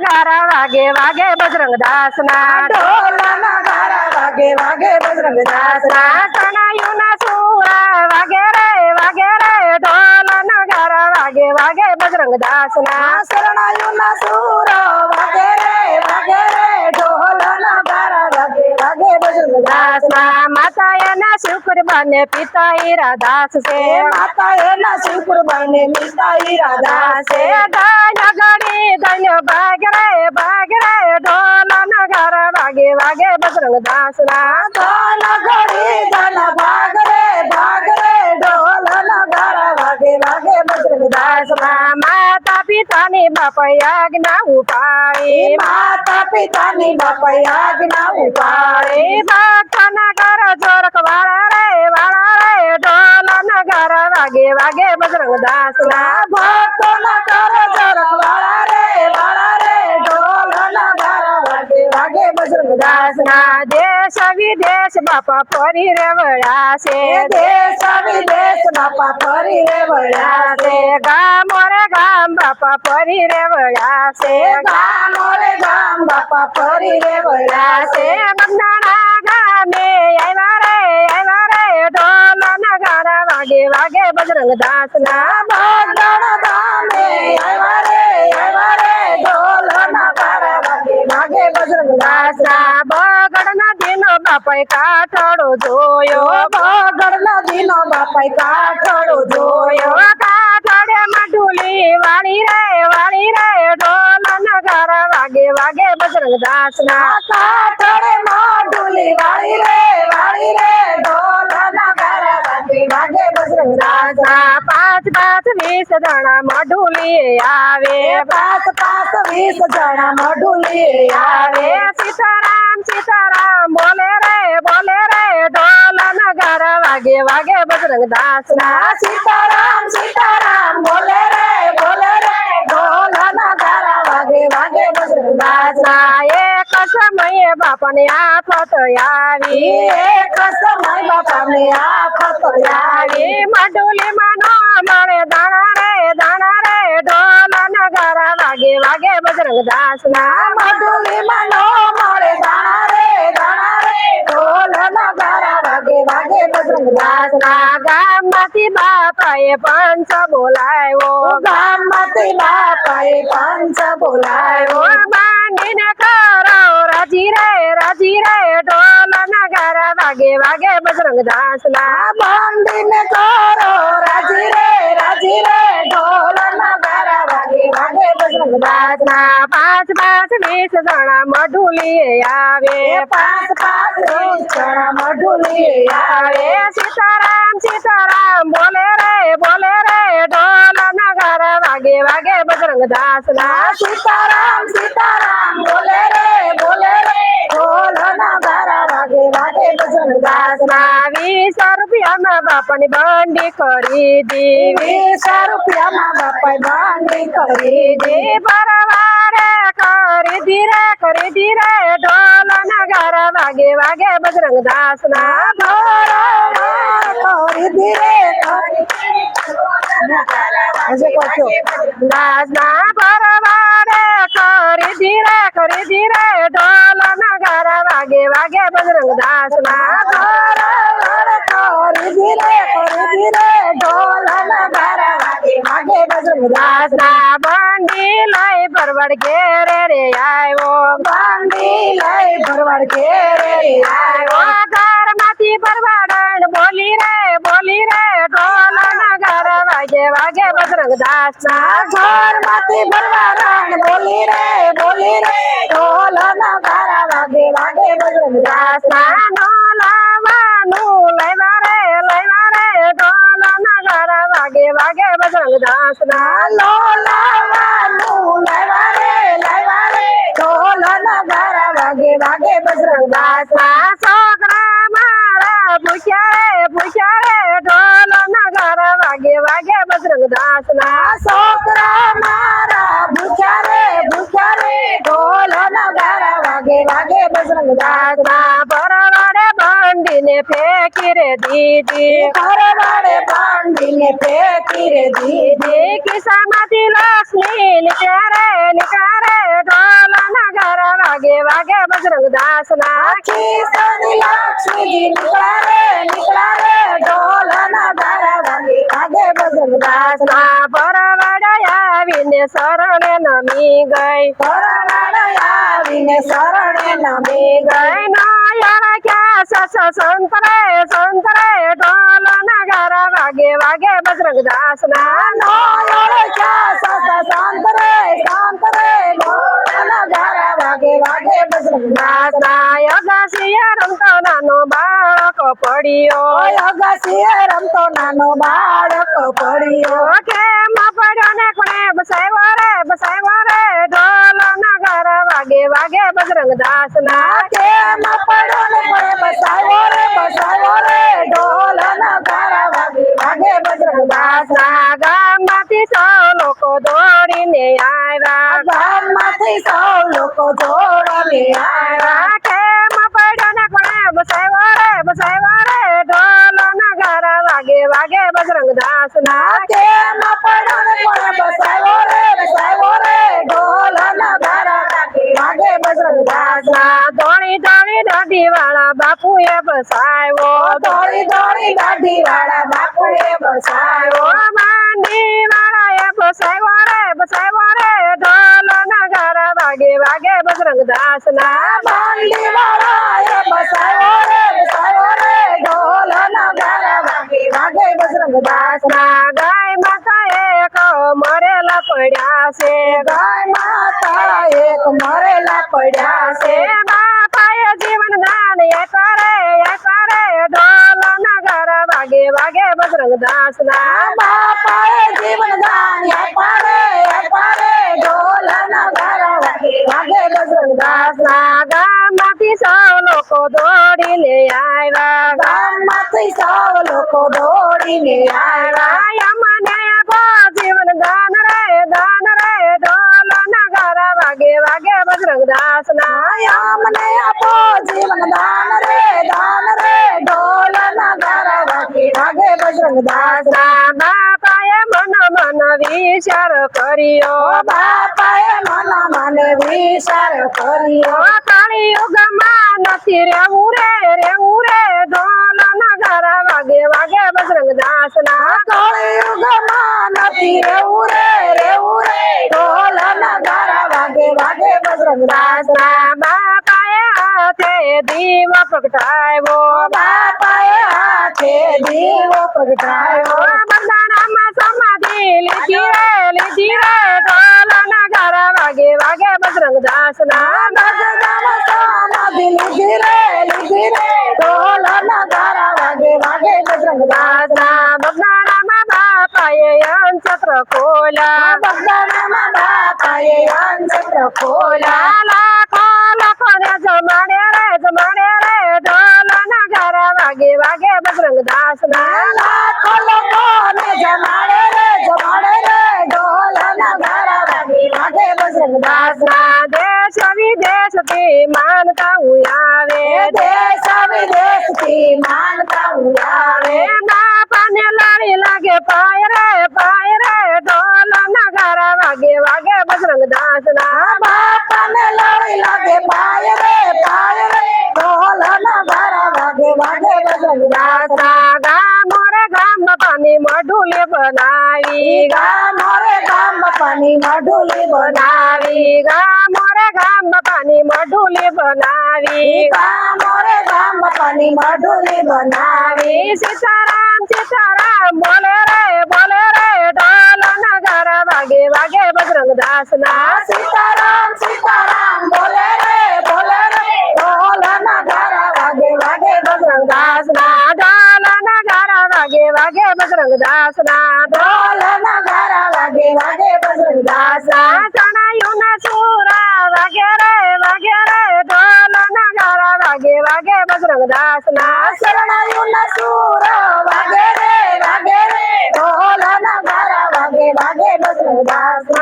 નગારા વાગે વાગે બજરંગ દાસ ના ઢોલ નગારા વાગે વાગે બજરંગ દાસ ના શરણાયું ના સુરા વાગે રે ઢોલ નગારા વાગે વાગે બજરંગ દાસ ના શરણાયું ના સૂર વાગે રે ઢોલ નગારા વાગે વાગે બજરંગ દાસ ના માતા એના શુક્રબાને પિતા હીરાદાસ છે માતા એના શિવકુરબાઈ ને પિતા હીરાદાસ છે ધન્ય ગણી ધન્ય ભાગ રે ઢોલ નગારા વાગે વાગે બજરંગ દાસ ના ધન ઘડી ધન ભાગ રે ઢોલ નગારા વાગે વાગે બજરંગ દાસ ના માતા પિતાની બાપા આજ્ઞા ઉપાડી માતા પિતાની બાપા આજ્ઞા ઉપાડી ભક્તના ઘર જોરક વાળા રે ઢોલ નગારા વાગે વાગે બજરંગ દાસ ના ભક્તો ના કર જરક વાળા રે ઢોલ નગારા વાગે વાગે બજરંગ દાસ ના દેશ વિદેશ બાપા ફરી રે વળ્યા છે દેશ વિદેશ બાપા ફરી રે વળ્યા છે ગામો રે ગામ બાપા ફરી રે વળ્યા છે ગામ રે ગામ બાપા ફરી રે વળ્યા છે બંધાણા ગામે આવ્યા રે ઢોલ નગારા વાગે વાગે બજરંગ દાસ ના બગડ ધામે આવ્યા રે ઢોલ નગારા વાગે વાગે બજરંગ દાસ બગડ નદીનો બાપાએ કાઠડો જોયો બગડ નદીનો બાપાએ કાઠડો જોયો કાઠડે માં ઢૂલી વાળી રે ઢોલ નગારા વાગે વાગે બજરંગ દાસ ના કાઠડે માં ઢૂલી વાળી રે ઢોલ નગારા વાગે વાગે બજરંગ દાસ પાંચ 20 જણા મઢુલી આવે 20 જણા મઢુલી આવે સીતારામ બોલે રે ઢોલ નગારા વાગે વાગે બજરંગ દાસ ના સીતારામ બોલે રે ઢોલ નગારા વાગે વાગે બજરંગ દાસ એક સમયે બાપાને આફત આવી એક સમય બાપાને આફત આવી મઢુલી માં નો મળે દાણા રે ઢોલ નગારા વાગે વાગે બજરંગ દાસ ના મઢુલી માં નો મળે દાણા રે ઢોલ નગારા વાગે વાગે બજરંગ દાસ ગામમાંથી બાપાએ પંચ બોલાવ્યો ગામમાંથી બાપાએ પંચ બોલાવ્યો બાંધીને કરો રાજી રે ઢોલ નગારા વાગે વાગે બજરંગ દાસ ના બાંધીને કરો રાજી રે ઢોલ નગારા વાગે વાગે બજરંગ દાસ ના 20 જણા મઢુલી આવે 20 જણા મઢુલી આવે સીતારામ બોલે રે ઢોલ નગારા વાગે વાગે બજરંગ દાસ ના સીતારામ બોલે રે ઢોલ નગારા વાગે વાગે બજરંગ દાસ ના 20 રૂપિયામાં બાપાની બંડી ખરીદી 20 રૂપિયામાં બાપાએ બાંધી ખરીદી પરવારે ખરીદી રે ઢોલ નગારા વાગે વાગે બજરંગ દાસ ના ખરીદી રે દાસ ના પરવારે ખરીદી રે ઢોલ નગારા વાગે વાગે બજરંગ દાસ ના ખરીદી રે ઢોલ નગારા વાગે વાગે બજરંગ દાસ ના બંડી લઈ પરવડ ઘેરે રે આવ્યો બાંધી લઈ ભરવાડ ઘેરે આવ્યો ઘરમાંથી પરવાડણ બોલી રે ઢોલ નગારા વાગે વાગે બજરંગ દાસ ના ઘરમાંથી ભરવાડ બોલી રે ઢોલ નગારા વાગે વાગે બજરંગ દાસ નો લાવવાનું લેવા રે ઢોલ નગારા વાગે વાગે બજરંગ દાસ ના લાવવાનું લેવા રે ઢોલ નગારા વાગે વાગે બજરંગ દાસ છોકરા મારા ભૂખ્યા રે ઢોલ નગારા વાગે વાગે બજરંગ દાસ ના છોકરા મારા ભૂખ્યા રે ઢોલ નગારા વાગે વાગે બજરંગ દાસ પરવાડે બંડીને ફેંકી રે દીધી ભરવાડે બાંધીને ફેંકી રે દીધી કિસ્સામાંથી લક્ષ્મી નીકળે ઢોલ દાસ ના ખિસ્સાની લક્ષ્મીજી નીકળ્યા રે ઢોલ નગારા વાગે વાગે બજરંગ દાસ ના પરવડ આવીને શરણે નમી ગઈ પરવાડ આવીને શરણે નમી ગઈ ગઈ નાયણ ક્યાં સંતરે ઢોલ નગારા વાગે વાગે બજરંગ દાસ ના દાસ ના અગાસીએ રમતો નાનો બાળક પડ્યો રમતો નાનો બાળક પડ્યો કેમ પડ્યો ને કોને બસાવ્યો રે ઢોલ નગારા વાગે વાગે બજરંગ દાસ ના કેમ પડ્યો ને કોને બસાવ્યો રે ઢોલ નગારા વાગે વાગે બજરંગ દાસ ના ગામમાંથી સૌ લોકો દોડીને આવ્યા ગામમાંથી સૌ લોકો જોડને આવ્યા કેમ પડ્યો ને કોને બસાવ્યો રે ઢોલ નગારા વાગે વાગે બજરંગ દાસ ના કેમ પડ્યો ને કોને બસાવ્યો રે ઢોલ નગારા વાગે બજરંગ દાસ ના દોડી દાઢી વાળા બાપુએ બસાવ્યો દોડી દાઢી વાળા બાપુએ બસાવ્યો માંડી વાળાએ બસાવ્યો રે ઢોલ નગારા વાગે વાગે બજરંગ દાસ ના માંડી વાળાએ બસાવ્યો રે ઢોલ નગારા વાગે વાગે બજરંગ દાસ ના ગાય માતા એક મરેલા પડ્યા છે ગાય માતા એક મરેલા પડ્યા છે બાપાએ જીવન દાન આપ્યા રે ઢોલ નગારા વાગે વાગે બજરંગ દાસ ના બાપાએ જીવન દાન આપ્યા રે ઢોલ નગારા વાગે વાગે બજરંગ દાસ ના ગામમાંથી સૌ લોકો દોડીને આવ્યા ગામમાંથી સૌ લોકો દોડીને આવ્યા મને જીવન દાન રે ઢોલ નગારા વાગે વાગે બજરંગ દાસ ના અમને આપો જીવન દાન રે ઢોલ નગારા વાગે વાગે બજરંગ દાસ ના બાપાએ મન વિચાર કર્યો બાપાએ મન વિચાર કર્યો કળિયુગમાં નથી રેવું રે ઢોલ નગારા વાગે વાગે બજરંગ દાસ ના કળિયુગમાં નથી રેવું રે ઢોલ નગારા વાગે વાગે બજરંગ દાસ ના બાપાએ હાથે દીવો પ્રગટાવ્યો બાપાએ હાથે દીવો પ્રગટાવ્યો બગદાણામાં સમાધિ લીધી રે ઢોલ નગારા વાગે વાગે બજરંગ દાસ ના બગદાણામાં સમાધિ લીધી રે ઢોલ નગારા વાગે વાગે બજરંગ દાસ ના બગદાણામાં બાપાએ અંચત્ર ખોલ્યા બગદાણામાં બાપાએ અંચત્ર ખોલ્યા લાખોને જમાડે રે ઢોલ નગારા વાગે વાગે બજરંગ દાસ ના લાખો લોકોને જમાડે રે ઢોલ નગારા વાગે વાગે બજરંગ દાસ ના દેશ વિદેશથી માનતા હું આવે દેશ વિદેશથી માનતા હું આવે બાપાને લાડી લાગે પાય રે ઢોલ નગારા વાગે વાગે બજરંગ દાસ ના બાપાને લડી લાગે પાય રે ઢોલ નગારા વાગે વાગે બજરંગ દાસ ગામો રે ગામ પાની મઢુલી બનાવી ગામો રે ગામ પાની મઢુલી બનાવી ગામો રે ગામ પાની મઢુલી બનાવી ગામો રે ગામ પાની મઢુલી બનાવી સીતારામ બોલે રે ઢોલ નગારા વાગે વાગે બજરંગ દાસ ના સીતારામ બોલે રે ઢોલ નગારા વાગે વાગે બજરંગ દાસ ના ઢોલ નગારા વાગે વાગે બજરંગ દાસ ના ઢોલ નગારા વાગે વાગે બજરંગ દાસ ચણાયું ના સુરા વાગે રે ઢોલ નગારા વાગે વાગે બજરંગ દાસ ના શરણાયું ના સૂર વાગે રે ઢોલ નગારા વાગે વાગે બજરંગ દાસ